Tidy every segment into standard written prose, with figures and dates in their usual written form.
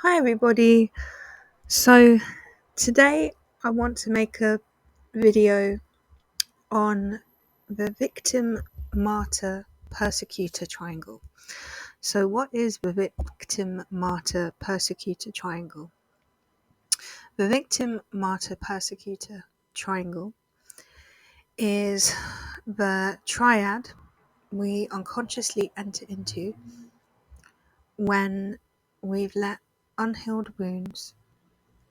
Hi everybody. So today I want to make a video on the Victim-Martyr-Persecutor triangle. So what is the Victim-Martyr-Persecutor triangle? The Victim-Martyr-Persecutor triangle is the triad we unconsciously enter into when we've let unhealed wounds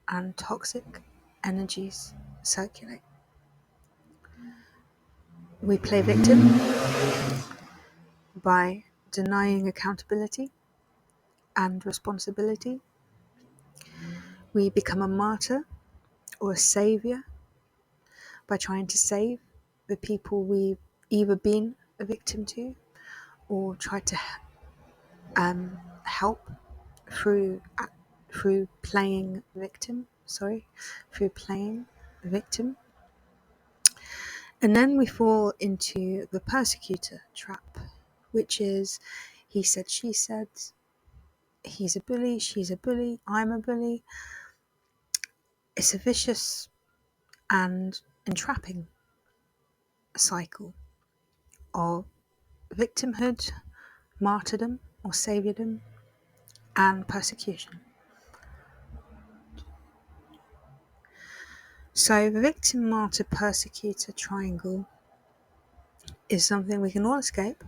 and toxic energies circulate. We play victim by denying accountability and responsibility. We become a martyr or a savior by trying to save the people we've either been a victim to or tried to help through playing victim. Through playing victim. And then we fall into the persecutor trap, which is he said, she said, he's a bully, she's a bully, I'm a bully. It's a vicious and entrapping cycle of victimhood, martyrdom or saviordom, and persecution. So the victim-martyr-persecutor triangle is something we can all escape,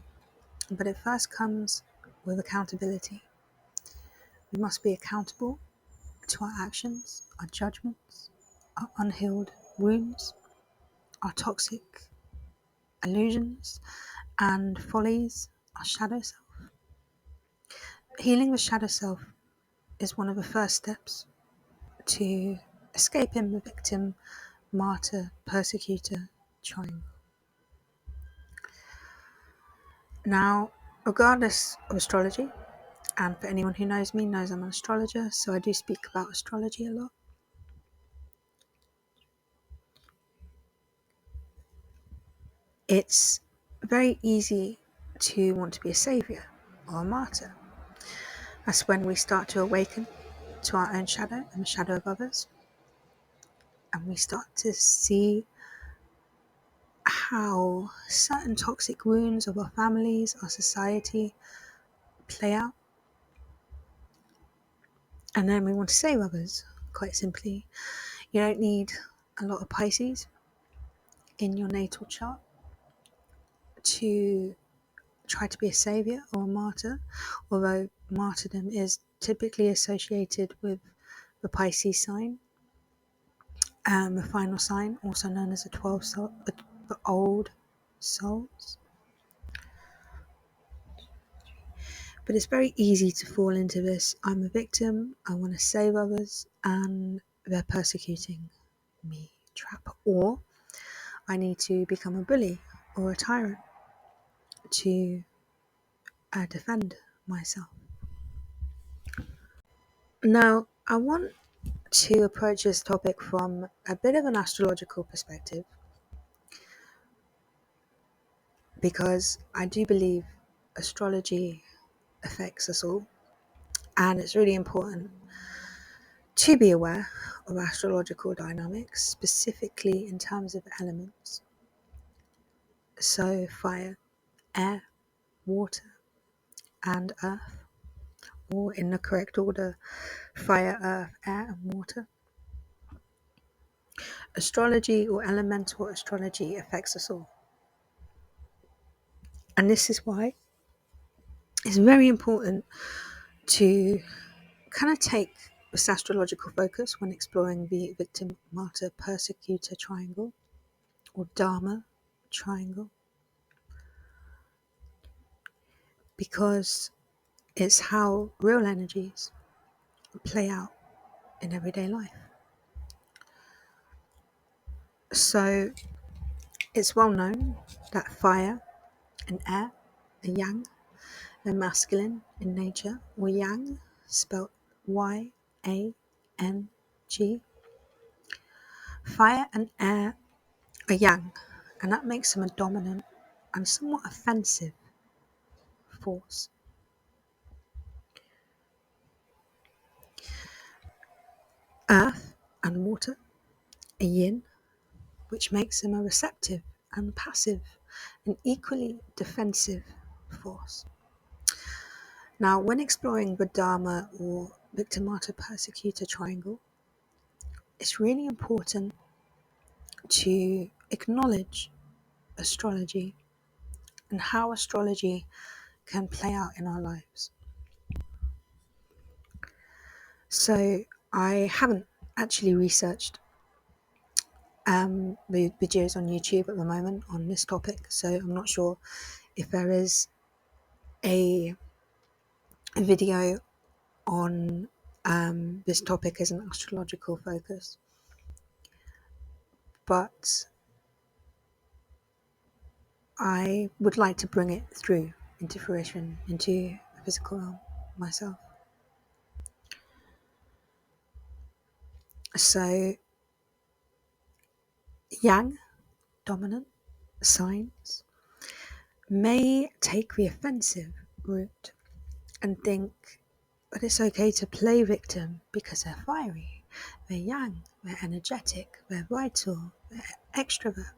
but it first comes with accountability. We must be accountable to our actions, our judgments, our unhealed wounds, our toxic illusions and follies, our shadow self. Healing the shadow self is one of the first steps to escaping the victim, martyr, persecutor triangle. Now, regardless of astrology, and for anyone who knows me knows I'm an astrologer, so I do speak about astrology a lot. It's very easy to want to be a savior or a martyr. That's when we start to awaken to our own shadow and the shadow of others, and we start to see how certain toxic wounds of our families, our society play out. And then we want to save others, quite simply. You don't need a lot of Pisces in your natal chart to try to be a savior or a martyr, although martyrdom is typically associated with the Pisces sign, the final sign, also known as the old souls. But it's very easy to fall into this: I'm a victim, I want to save others, and they're persecuting me trap. Or I need to become a bully or a tyrant to defend myself. Now, I want to approach this topic from a bit of an astrological perspective, because I do believe astrology affects us all, and it's really important to be aware of astrological dynamics, specifically in terms of elements. So fire, air, water, and earth, or in the correct order, fire, earth, air, and water. Astrology or elemental astrology affects us all. And this is why it's very important to kind of take this astrological focus when exploring the victim, martyr, persecutor triangle or Dharma triangle, because it's how real energies play out in everyday life. So it's well known that fire and air are yang, they're masculine in nature, or yang, spelled Y-A-N-G. Fire and air are yang, and that makes them a dominant and somewhat offensive force. and water, a yin, which makes them a receptive and passive and equally defensive force. Now, when exploring the Dharma or Victim-Martyr-Persecutor triangle, it's really important to acknowledge astrology and how astrology can play out in our lives. So I haven't actually researched the videos on YouTube at the moment on this topic, so I'm not sure if there is a video on this topic as an astrological focus, but I would like to bring it through into fruition, into the physical realm myself. So, yang, dominant signs, may take the offensive route and think that it's okay to play victim because they're fiery, they're yang, they're energetic, they're vital, they're extrovert,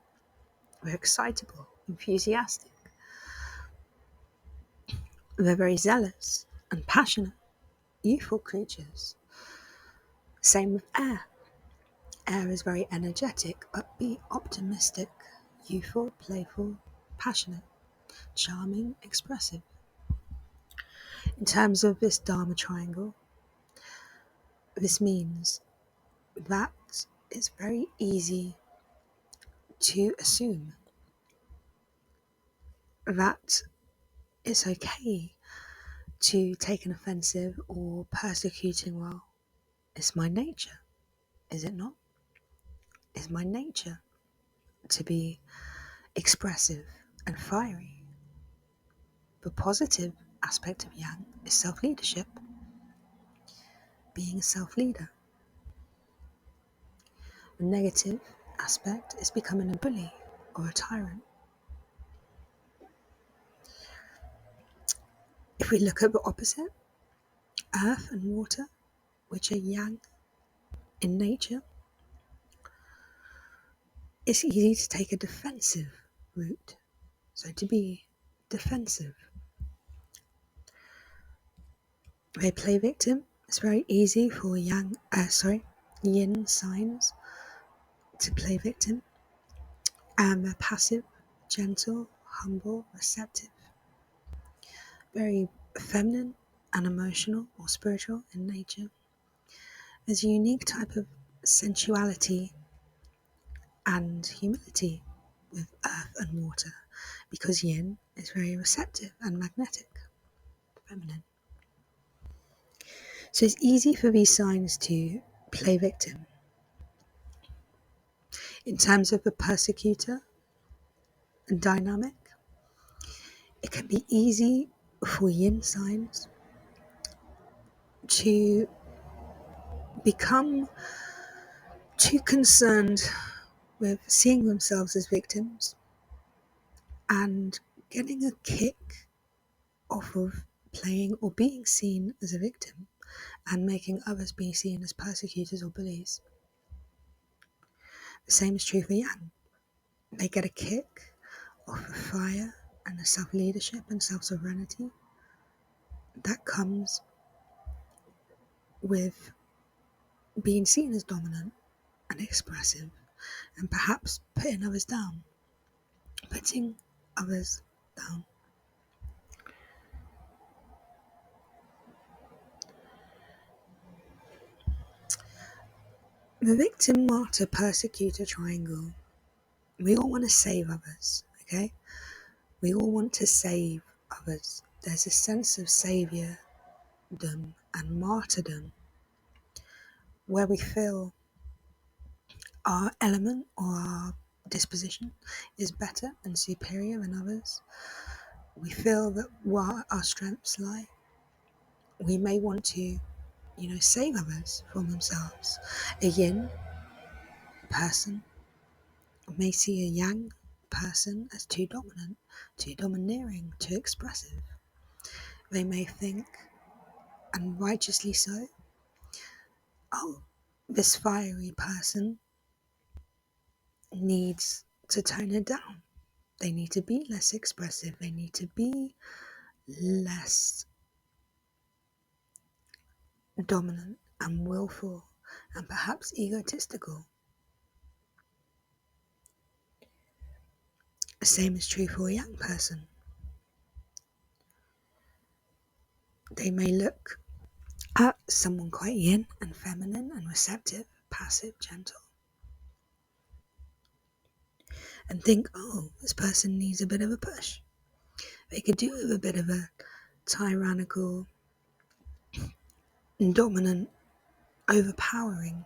they're excitable, enthusiastic, they're very zealous and passionate, youthful creatures. Same with air. Air is very energetic, upbeat, optimistic, youthful, playful, passionate, charming, expressive. In terms of this Dharma triangle, this means that it's very easy to assume that it's okay to take an offensive or persecuting role. It's my nature, is it not? It's my nature to be expressive and fiery. The positive aspect of yang is self-leadership, being a self-leader. The negative aspect is becoming a bully or a tyrant. If we look at the opposite, earth and water, which are yang in nature, it's easy to take a defensive route. So to be defensive. They play victim. It's very easy for yin signs to play victim. And they're passive, gentle, humble, receptive. Very feminine and emotional or spiritual in nature. There's a unique type of sensuality and humility with earth and water because yin is very receptive and magnetic, feminine. So it's easy for these signs to play victim. In terms of the persecutor dynamic, it can be easy for yin signs to become too concerned with seeing themselves as victims and getting a kick off of playing or being seen as a victim and making others be seen as persecutors or bullies. The same is true for yang. They get a kick off of fire and the self-leadership and self-sovereignty that comes with being seen as dominant and expressive and perhaps putting others down. The victim-martyr-persecutor triangle. We all want to save others, okay? We all want to save others. There's a sense of saviourdom and martyrdom where we feel our element or our disposition is better and superior than others. We feel that where our strengths lie, we may want to, save others from themselves. A yin person may see a yang person as too dominant, too domineering, too expressive. They may think, and righteously so, oh, this fiery person needs to tone it down. They need to be less expressive. They need to be less dominant and willful and perhaps egotistical. The same is true for a young person. They may look at someone quite yin and feminine and receptive, passive, gentle, and think, oh, this person needs a bit of a push. They could do with a bit of a tyrannical, dominant, overpowering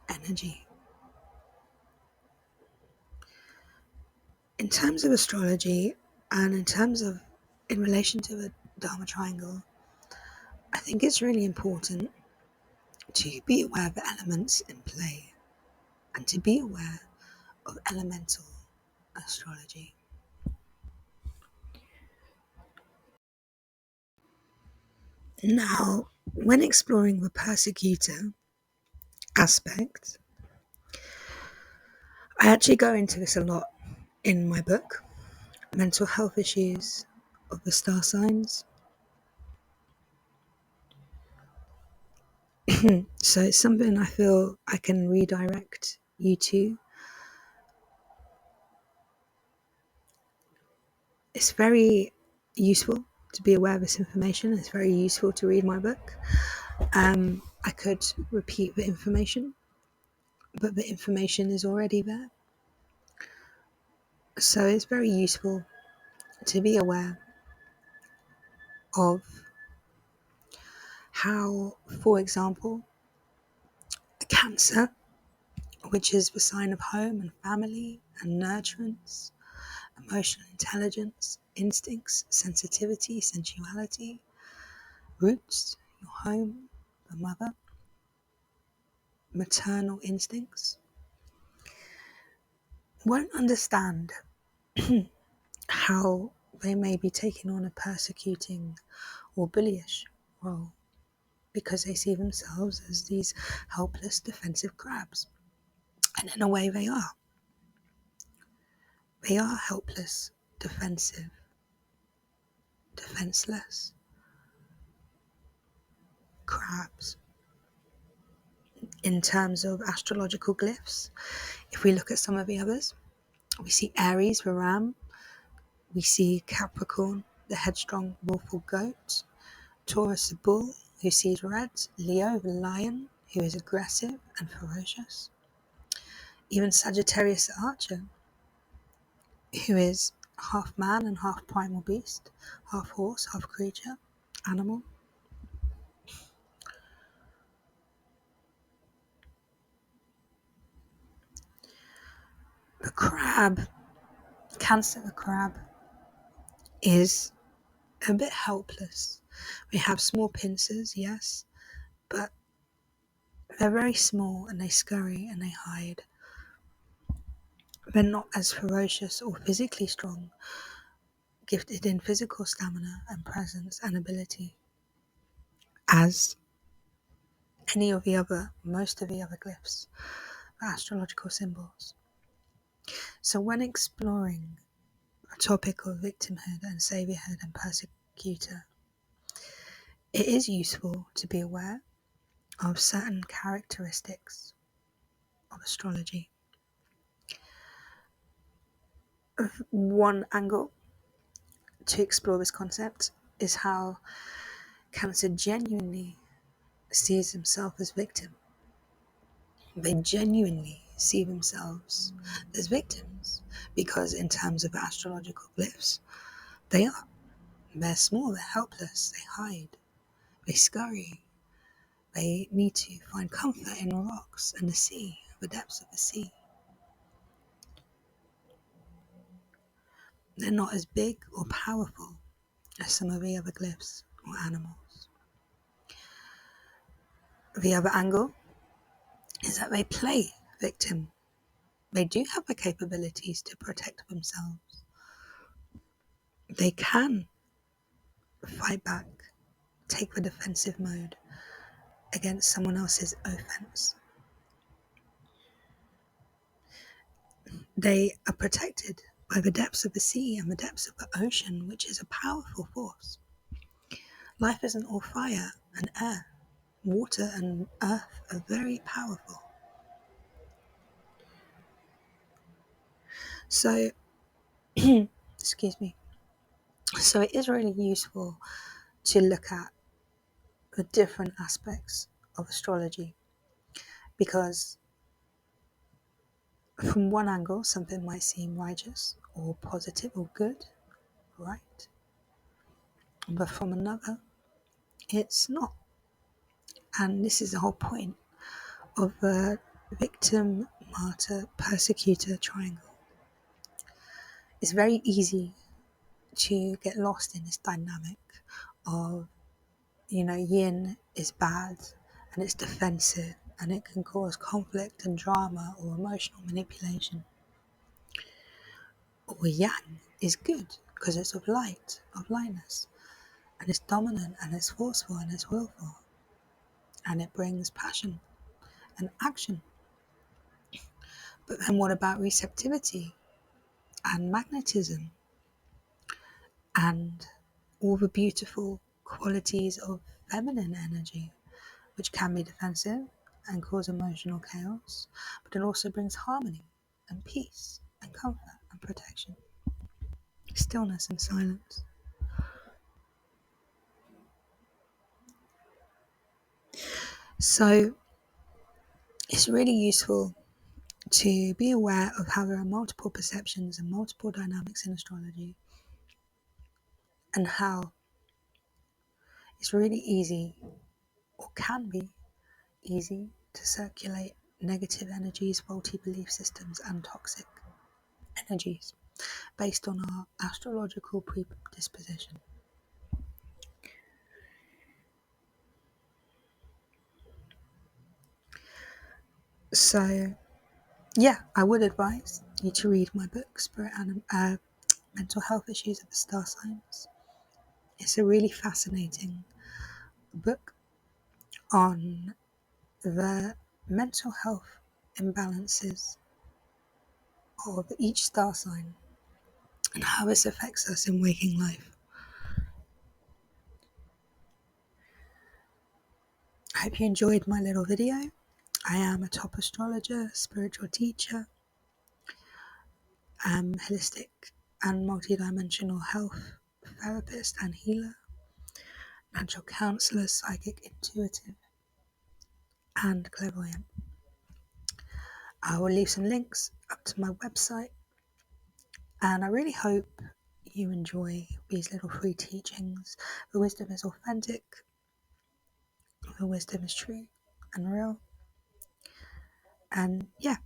energy. In terms of astrology and in relation to the Dharma Triangle, I think it's really important to be aware of the elements in play and to be aware of elemental astrology. Now, when exploring the persecutor aspect, I actually go into this a lot in my book, Mental Health Issues of the Star Signs. So it's something I feel I can redirect you to. It's very useful to be aware of this information. It's very useful to read my book. I could repeat the information, but the information is already there. So it's very useful to be aware of how, for example, Cancer, which is the sign of home and family and nurturance, emotional intelligence, instincts, sensitivity, sensuality, roots, your home, the mother, maternal instincts, won't understand how they may be taking on a persecuting or bullyish role because they see themselves as these helpless defensive crabs. And in a way they are. They are helpless, defensive, defenseless crabs. In terms of astrological glyphs, if we look at some of the others, we see Aries, the ram, we see Capricorn, the headstrong, willful goat, Taurus, the bull, who sees red, Leo, the lion, who is aggressive and ferocious, even Sagittarius, the archer, who is half man and half primal beast, half horse, half creature, animal. The crab, Cancer, the crab, is a bit helpless. We have small pincers, yes, but they're very small and they scurry and they hide. They're not as ferocious or physically strong, gifted in physical stamina and presence and ability as most of the other glyphs, astrological symbols. So when exploring the topic of victimhood and saviorhood and persecutor, it is useful to be aware of certain characteristics of astrology. One angle to explore this concept is how Cancer genuinely sees himself as victim. They genuinely see themselves as victims because in terms of astrological glyphs, they are. They're small, they're helpless, they hide, they scurry, they need to find comfort in rocks and the sea, the depths of the sea. They're not as big or powerful as some of the other glyphs or animals. The other angle is that they play victim. They do have the capabilities to protect themselves. They can fight back, take the defensive mode against someone else's offense. They are protected by the depths of the sea and the depths of the ocean, which is a powerful force. Life isn't all fire and air. Water and earth are very powerful. So, excuse me. So it is really useful to look at the different aspects of astrology, because from one angle something might seem righteous or positive or good, right? But from another, it's not. And this is the whole point of the victim-martyr-persecutor triangle. It's very easy to get lost in this dynamic of, yin is bad and it's defensive and it can cause conflict and drama or emotional manipulation. Or yang is good because it's of light, of lightness, and it's dominant and it's forceful and it's willful, and it brings passion and action. But then what about receptivity and magnetism and all the beautiful qualities of feminine energy, which can be defensive and cause emotional chaos, but it also brings harmony and peace and comfort and protection, stillness and silence. So it's really useful to be aware of how there are multiple perceptions and multiple dynamics in astrology, and how it's really easy, or can be easy, to circulate negative energies, faulty belief systems, and toxic energies based on our astrological predisposition. So, yeah, I would advise you to read my book, Mental Health Issues of the Star Signs. It's a really fascinating book on the mental health imbalances of each star sign and how this affects us in waking life. I hope you enjoyed my little video. I am a top astrologer, spiritual teacher, holistic and multidimensional health therapist and healer, natural counselor, psychic, intuitive, and clairvoyant. I will leave some links up to my website, and I really hope you enjoy these little free teachings. The wisdom is authentic, the wisdom is true and real. And yeah,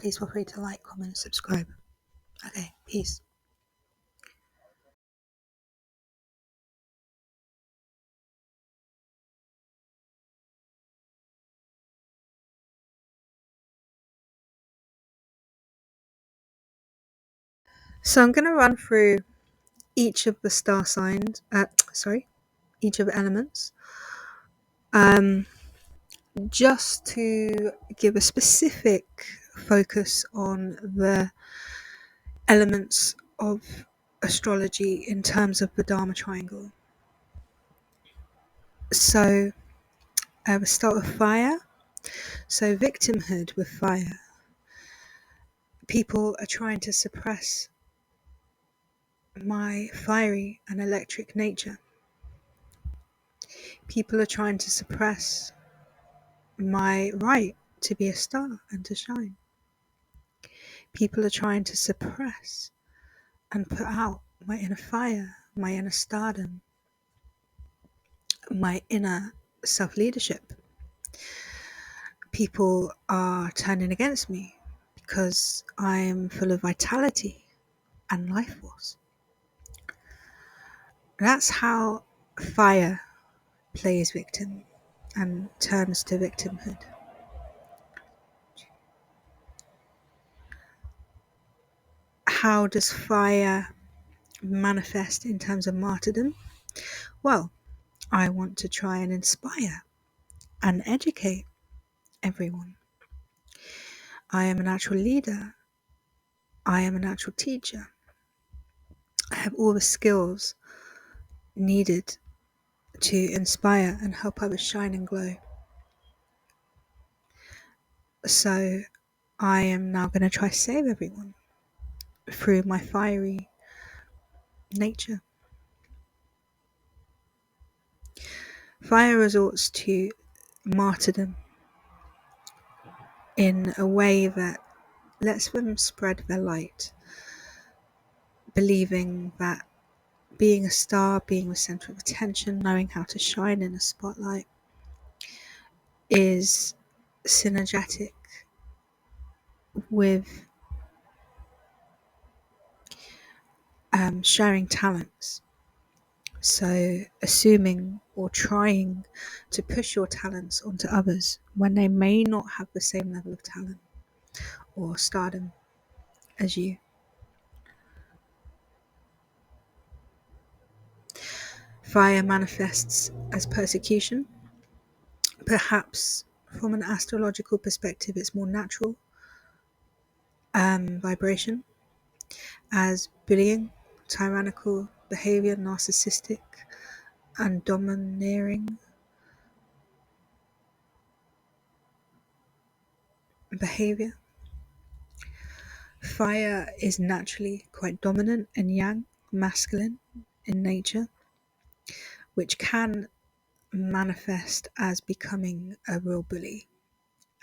please feel free to like, comment, and subscribe. Okay, peace. So I'm going to run through each of the star signs, each of the elements, just to give a specific focus on the elements of astrology in terms of the Dharma triangle. So we'll start with fire. So victimhood with fire. People are trying to suppress my fiery and electric nature. People are trying to suppress my right to be a star and to shine. People are trying to suppress and put out my inner fire, my inner stardom, my inner self-leadership. People are turning against me because I'm full of vitality and life force. That's how fire plays victim and turns to victimhood. How does fire manifest in terms of martyrdom? Well, I want to try and inspire and educate everyone. I am a natural leader I am a natural teacher. I have all the skills needed to inspire and help others shine and glow. So I am now going to try to save everyone through my fiery nature. Fire resorts to martyrdom in a way that lets them spread their light, believing that being a star, being the center of attention, knowing how to shine in a spotlight is synergetic with sharing talents. So assuming or trying to push your talents onto others when they may not have the same level of talent or stardom as you. Fire manifests as persecution. Perhaps from an astrological perspective, it's more natural vibration, as bullying, tyrannical behavior, narcissistic and domineering behavior. Fire is naturally quite dominant and yang, masculine in nature, which can manifest as becoming a real bully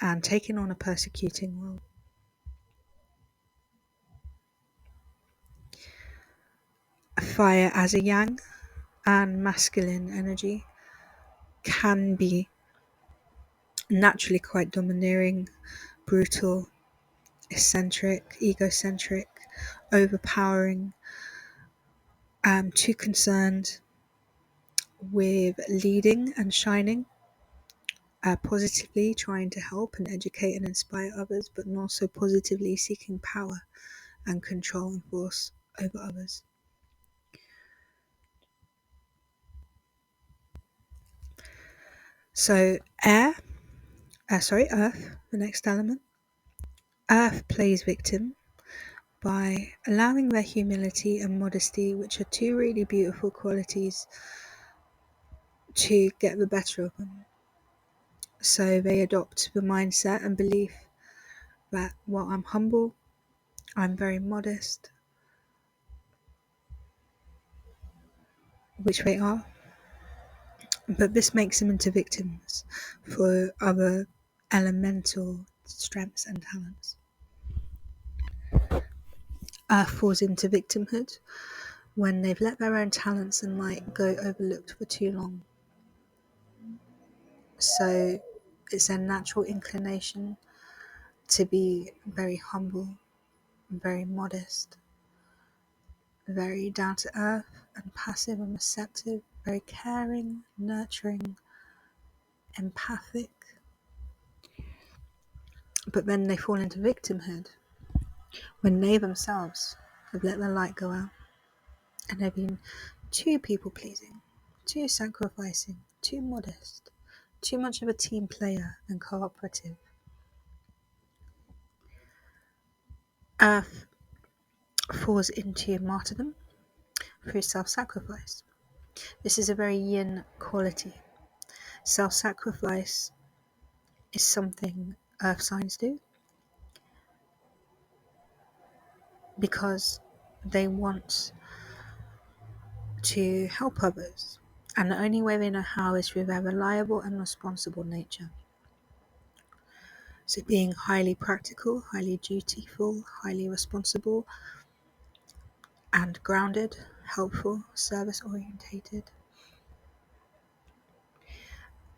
and taking on a persecuting role. Fire as a yang and masculine energy can be naturally quite domineering, brutal, eccentric, egocentric, overpowering, too concerned with leading and shining, positively trying to help and educate and inspire others, but also positively seeking power and control and force over others. So Earth, the next element. Earth plays victim by allowing their humility and modesty, which are two really beautiful qualities, to get the better of them. So they adopt the mindset and belief that, well, I'm humble, I'm very modest, which they are, but this makes them into victims for other elemental strengths and talents. Earth falls into victimhood when they've let their own talents and light go overlooked for too long. So it's their natural inclination to be very humble, very modest, very down to earth and passive and receptive, very caring, nurturing, empathic. But then they fall into victimhood when they themselves have let their light go out and they've been too people pleasing, too sacrificing, too modest, too much of a team player and cooperative. Earth falls into martyrdom through self-sacrifice. This is a very yin quality. Self-sacrifice is something earth signs do because they want to help others, and the only way they know how is through their reliable and responsible nature. So being highly practical, highly dutiful, highly responsible and grounded, helpful, service orientated.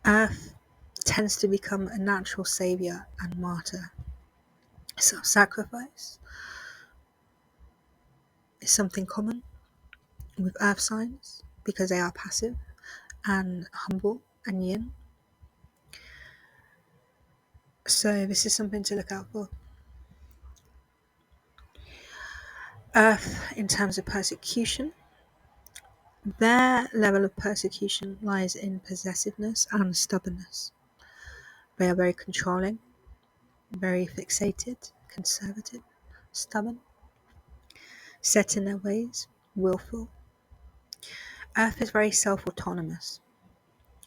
Earth tends to become a natural savior and martyr. Self-sacrifice is something common with earth signs because they are passive and humble and yin. So this is something to look out for. Earth, in terms of persecution, their level of persecution lies in possessiveness and stubbornness. They are very controlling, very fixated, conservative, stubborn. set in their ways, willful. Earth is very self-autonomous,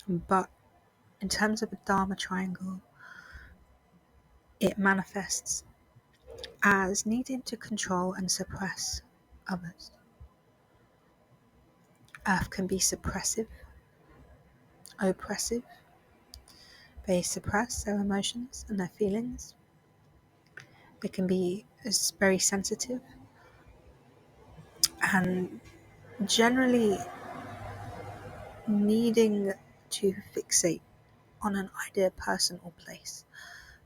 but in terms of a Dharma triangle, it manifests as needing to control and suppress others. Earth can be suppressive, oppressive. They suppress their emotions and their feelings. They can be very sensitive and generally needing to fixate on an idea, person, or place.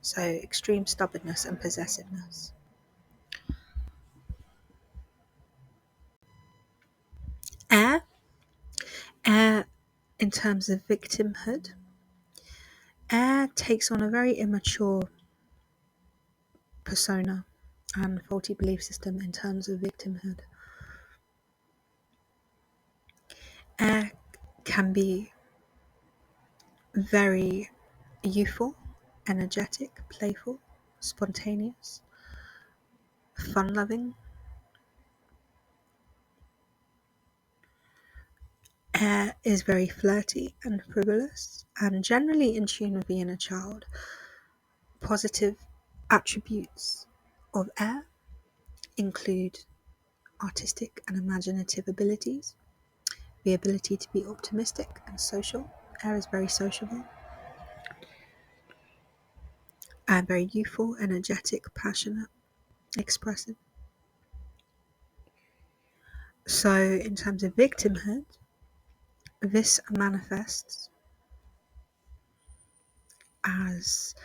So extreme stubbornness and possessiveness. Air. Air, in terms of victimhood, air takes on a very immature persona and faulty belief system in terms of victimhood. Air can be very youthful, energetic, playful, spontaneous, fun-loving. Air is very flirty and frivolous and generally in tune with the inner child. Positive attributes of air include artistic and imaginative abilities, the ability to be optimistic and social. Air is very sociable and very youthful, energetic, passionate, expressive. So, in terms of victimhood, this manifests as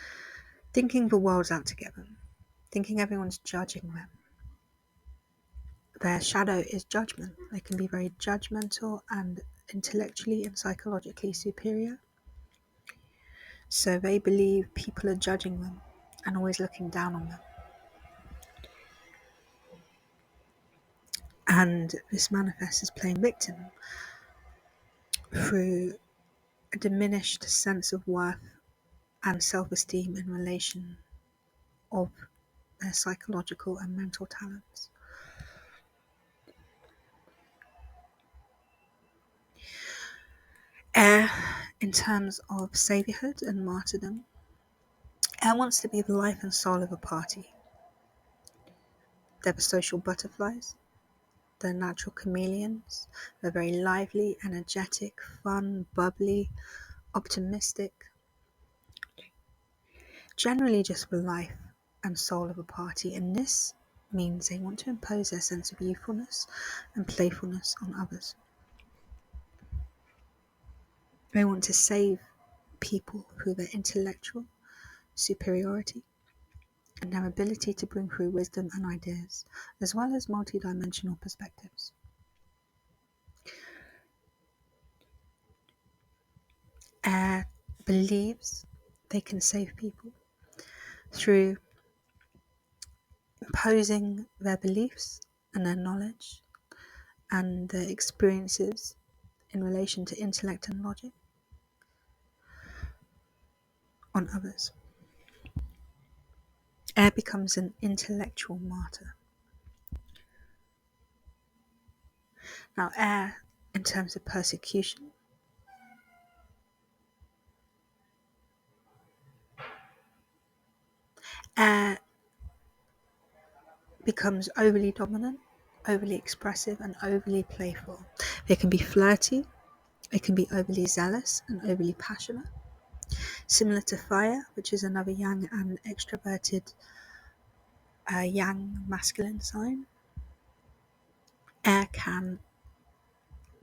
thinking the world's out to get them, thinking everyone's judging them. Their shadow is judgment. They can be very judgmental and intellectually and psychologically superior. So they believe people are judging them and always looking down on them. And this manifests as playing victim through a diminished sense of worth and self-esteem in relation of their psychological and mental talents. Air, in terms of saviourhood and martyrdom, air wants to be the life and soul of a party. They're the social butterflies. They're natural chameleons. They're very lively, energetic, fun, bubbly, optimistic. Generally just the life and soul of a party, and this means they want to impose their sense of youthfulness and playfulness on others. They want to save people through their intellectual superiority and their ability to bring through wisdom and ideas, as well as multidimensional perspectives. Air believes they can save people through imposing their beliefs and their knowledge and their experiences in relation to intellect and logic on others. Air becomes an intellectual martyr. Now, air, in terms of persecution, air becomes overly dominant, overly expressive, and overly playful. They can be flirty, they can be overly zealous and overly passionate. Similar to fire, which is another yang and extroverted yang masculine sign, air can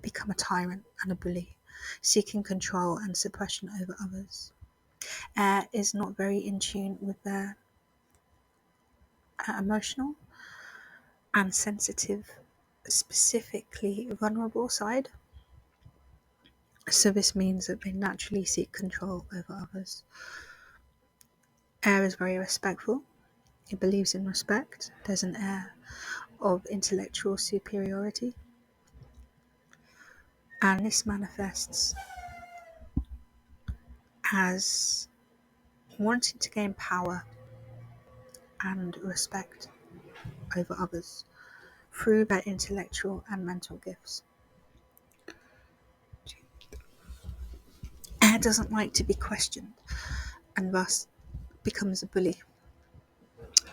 become a tyrant and a bully, seeking control and suppression over others. Air is not very in tune with their emotional and sensitive, specifically vulnerable side. So this means that they naturally seek control over others. Air is very respectful. It believes in respect. There's an air of intellectual superiority. And this manifests as wanting to gain power and respect over others through their intellectual and mental gifts. Air doesn't like to be questioned and thus becomes a bully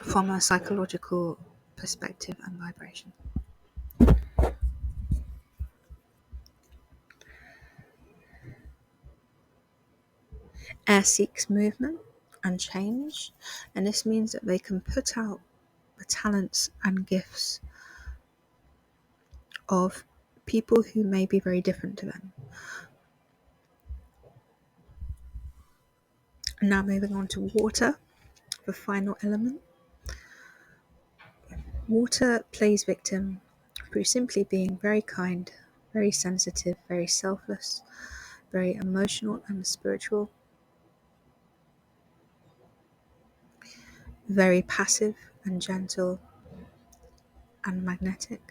from a psychological perspective and vibration. Air seeks movement and change, and this means that they can put out the talents and gifts of people who may be very different to them. Now moving on to water, the final element. Water plays victim through simply being very kind, very sensitive, very selfless, very emotional and spiritual, very passive and gentle and magnetic.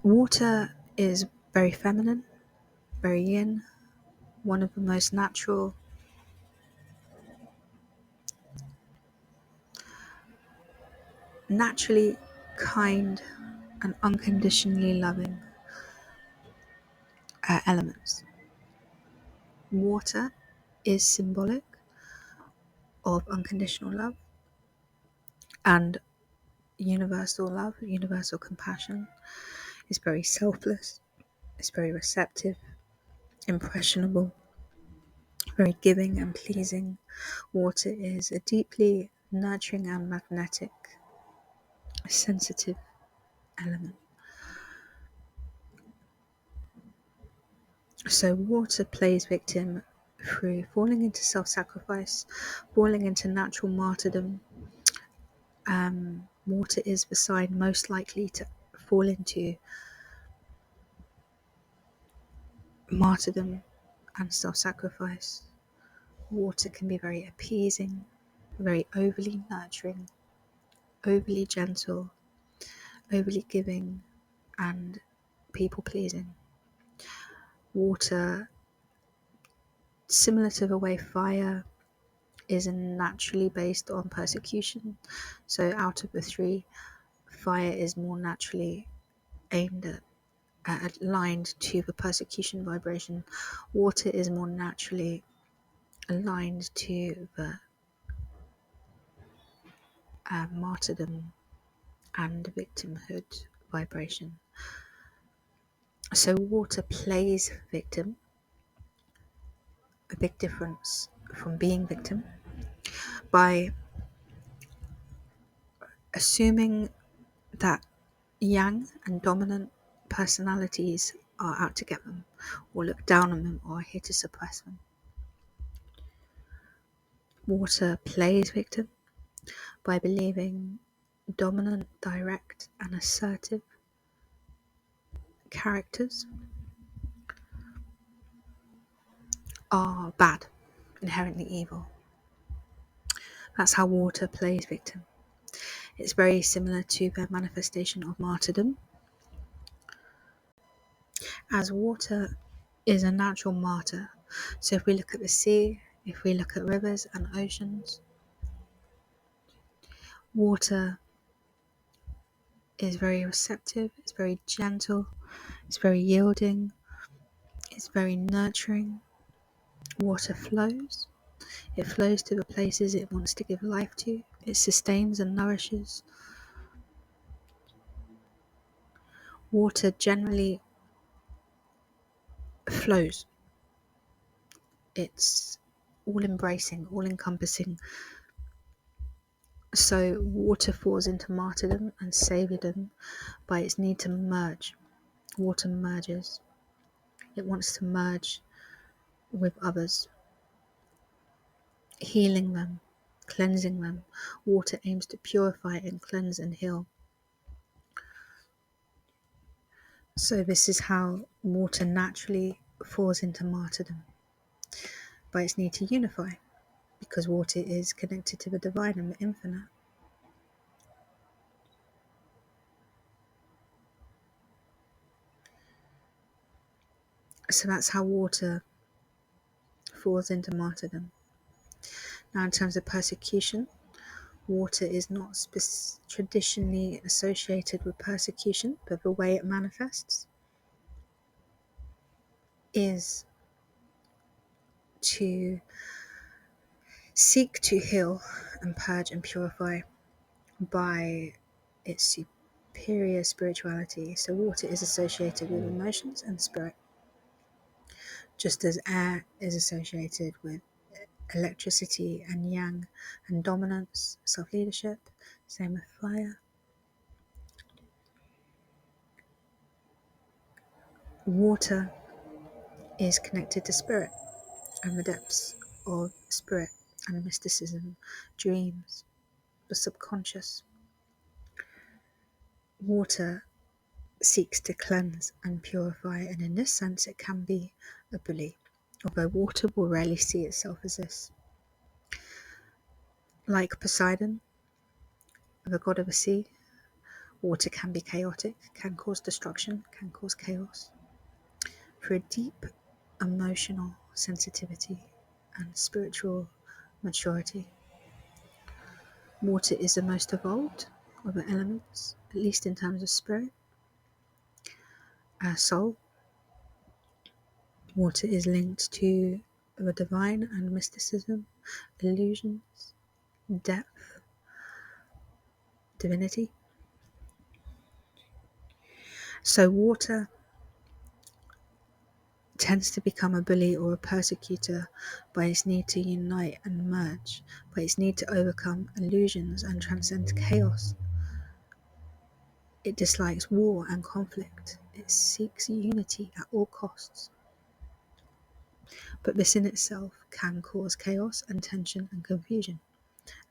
Water is very feminine, very yin, one of the most natural, naturally kind and unconditionally loving elements. Water is symbolic of unconditional love and universal love, universal compassion. It's very selfless, it's very receptive, impressionable, very giving and pleasing. Water is a deeply nurturing and magnetic, sensitive element. So water plays victim through falling into self-sacrifice, falling into natural martyrdom. Water is the sign most likely to fall into martyrdom and self-sacrifice. Water can be very appeasing, very overly nurturing, overly gentle, overly giving, and people-pleasing. Water, similar to the way fire is naturally based on persecution, so out of the three, fire is more naturally aimed at aligned to the persecution vibration. Water is more naturally aligned to the martyrdom and victimhood vibration. So water plays victim, a big difference from being victim, by assuming that yang and dominant personalities are out to get them, or look down on them, or are here to suppress them. Water plays victim by believing dominant, direct, and assertive characters are bad, inherently evil. That's how water plays victim. It's very similar to the manifestation of martyrdom, as water is a natural martyr. So if we look at the sea, if we look at rivers and oceans, water is very receptive, it's very gentle, it's very yielding, it's very nurturing. Water flows. It flows to the places it wants to give life to. It sustains and nourishes. Water generally flows. It's all embracing, all encompassing. So water falls into martyrdom and saviordom by its need to merge. Water merges. It wants to merge with others, healing them, cleansing them. Water aims to purify and cleanse and heal. So this is how water naturally falls into martyrdom, by its need to unify, because water is connected to the divine and the infinite. So that's how water falls into martyrdom. Now in terms of persecution, Water is not traditionally associated with persecution, but the way it manifests is to seek to heal and purge and purify by its superior spirituality. So water is associated with emotions and spirit, just as air is associated with electricity and yang and dominance, self-leadership. Same with fire. Water is connected to spirit and the depths of spirit and mysticism, dreams, the subconscious. Water seeks to cleanse and purify, and in this sense it can be a bully, although water will rarely see itself as this. Like Poseidon, the god of the sea, water can be chaotic, can cause destruction, can cause chaos. For a deep emotional sensitivity and spiritual maturity, water is the most evolved of the elements, at least in terms of spirit. Our soul, water is linked to the divine and mysticism, illusions, depth, divinity. So water tends to become a bully or a persecutor by its need to unite and merge, by its need to overcome illusions and transcend chaos. It dislikes war and conflict. It seeks unity at all costs. But this in itself can cause chaos and tension and confusion,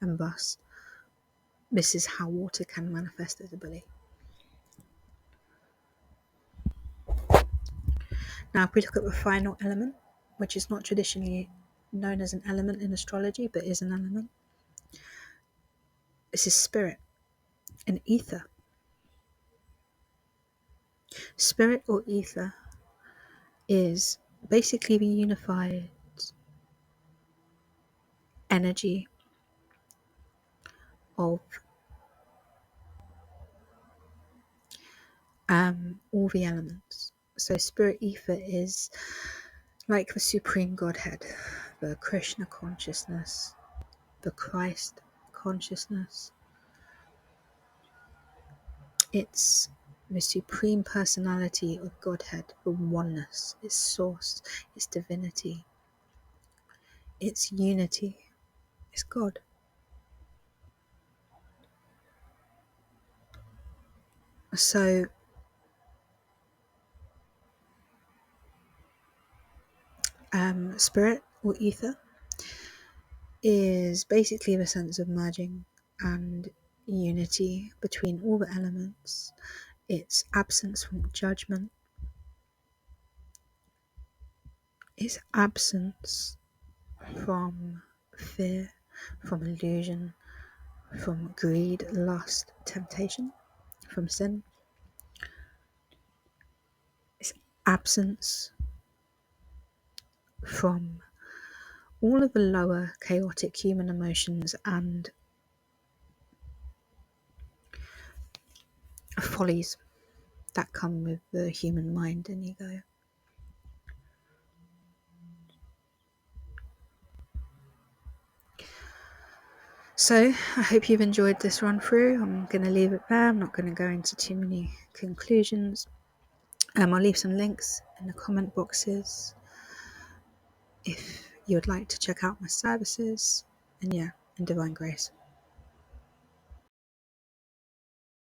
and thus this is how water can manifest as a bully. Now, if we look at the final element, which is not traditionally known as an element in astrology, but is an element, this is spirit and ether. Spirit or ether is basically the unified energy of all the elements. So spirit ether is like the supreme Godhead, the Krishna consciousness, the Christ consciousness. It's the supreme personality of Godhead, the oneness, its source, its divinity, its unity, its God. So spirit or ether is basically the sense of merging and unity between all the elements. Its absence from judgment, its absence from fear, from illusion, from greed, lust, temptation, from sin. Its absence from all of the lower chaotic human emotions and follies that come with the human mind and ego. So I hope you've enjoyed this run through. I'm going to leave it there. I'm not going to go into too many conclusions. I'll leave some links in the comment boxes if you would like to check out my services. And yeah, in divine grace.